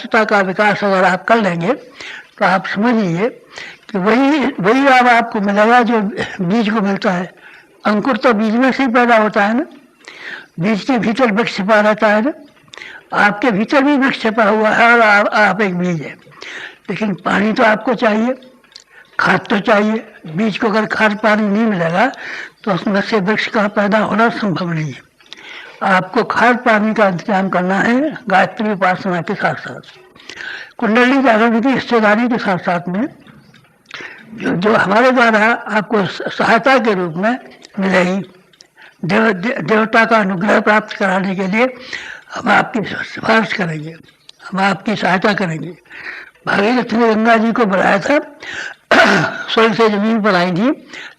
पात्रता का विकास अगर आप कर लेंगे तो आप समझ लीजिए कि वही लाभ आपको मिलेगा जो बीज को मिलता है। अंकुर तो बीज में से ही पैदा होता है ना, बीज के भीतर वृक्ष छिपा रहता है ना। आपके भीतर भी वृक्ष छिपा हुआ है और आप एक बीज है। लेकिन पानी तो आपको चाहिए, खाद तो चाहिए। बीज को अगर खाद पानी नहीं मिलेगा तो उसमें से वृक्ष का पैदा होना संभव नहीं है। आपको खाद पानी का इंतजाम करना है गायत्री उपासना के साथ साथ, कुंडली जागरण की हिस्सेदारी के साथ साथ में जो हमारे द्वारा आपको सहायता के रूप में मिलेगी। देवता का अनुग्रह प्राप्त कराने के लिए हम आपकी सिफारिश करेंगे, हम आपकी सहायता करेंगे। भागीरथी ने गंगा जी को बुलाया था, स्वर्ग से जमीन पर आई थी,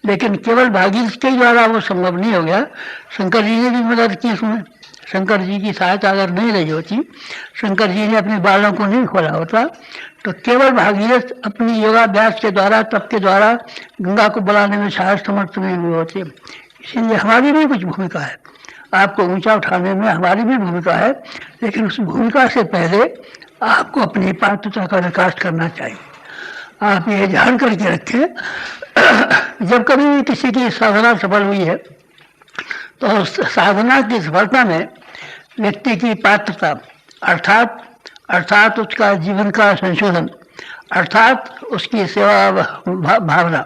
लेकिन केवल भागीरथ के द्वारा वो संभव नहीं हो गया। शंकर जी ने भी मदद की उसमें। शंकर जी की सहायता अगर नहीं रही होती, शंकर जी ने अपने बालों को नहीं खोला होता, तो केवल भागीरथ अपनी योगाभ्यास के द्वारा, तप के द्वारा गंगा को बुलाने में शायद समर्थ नहीं हुए होते। इसीलिए हमारी भी कुछ भूमिका है, आपको ऊंचा उठाने में हमारी भी भूमिका है, लेकिन उस भूमिका से पहले आपको अपनी पात्रता का विकास करना चाहिए। आप ये ध्यान करके रखें, जब कभी भी किसी की साधना सफल हुई है तो साधना की सफलता में व्यक्ति की पात्रता अर्थात उसका जीवन का संशोधन, अर्थात उसकी सेवा भावना,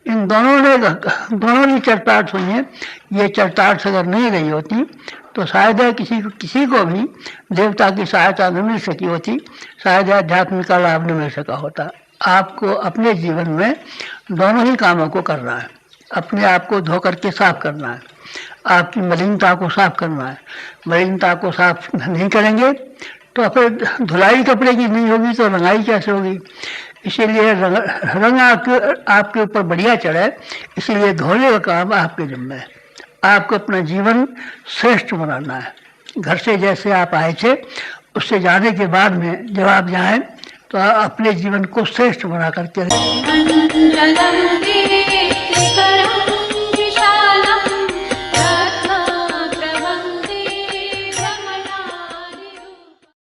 इन दोनों की चरितार्थ हुई है। ये चरितार्थ अगर नहीं रही होती तो शायद किसी को भी देवता की सहायता न मिल सकी होती, शायद अध्यात्म का लाभ न मिल सका होता। आपको अपने जीवन में दोनों ही कामों को करना है। अपने आप को धो करके साफ करना है, आपकी मलिनता को साफ करना है। मलिनता को साफ नहीं करेंगे तो फिर धुलाई कपड़े की नहीं होगी तो रंगाई कैसे होगी। इसीलिए रंग आपके ऊपर बढ़िया चढ़े, इसीलिए धोने का काम आपके जिम्मे है। आपको अपना जीवन श्रेष्ठ बनाना है। घर से जैसे आप आए थे उससे जाने के बाद में जब आप जाएं तो अपने जीवन को श्रेष्ठ बना करके